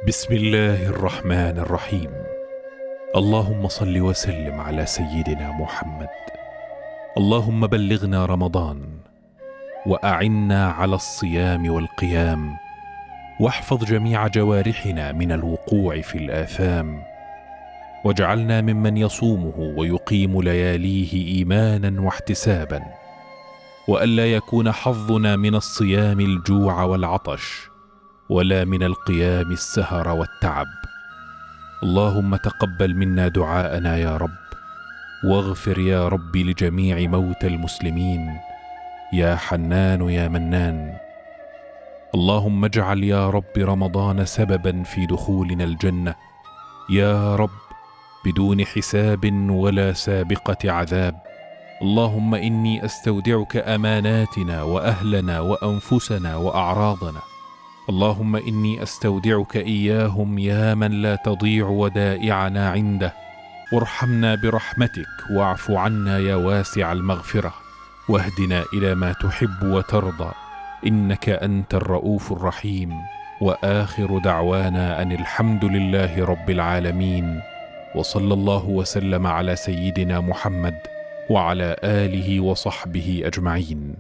بسم الله الرحمن الرحيم. اللهم صل وسلم على سيدنا محمد. اللهم بلغنا رمضان وأعنا على الصيام والقيام، واحفظ جميع جوارحنا من الوقوع في الآثام، واجعلنا ممن يصومه ويقيم لياليه إيمانا واحتسابا، وألا يكون حظنا من الصيام الجوع والعطش، ولا من القيام السهر والتعب. اللهم تقبل منا دعاءنا يا رب، واغفر يا رب لجميع موتى المسلمين، يا حنان يا منان. اللهم اجعل يا رب رمضان سببا في دخولنا الجنة يا رب، بدون حساب ولا سابقة عذاب. اللهم إني أستودعك أماناتنا وأهلنا وأنفسنا وأعراضنا. اللهم إني أستودعك إياهم يا من لا تضيع ودائعنا عنده، وارحمنا برحمتك، واعف عنا يا واسع المغفرة، واهدنا إلى ما تحب وترضى، إنك أنت الرؤوف الرحيم. وآخر دعوانا أن الحمد لله رب العالمين، وصلى الله وسلم على سيدنا محمد وعلى آله وصحبه أجمعين.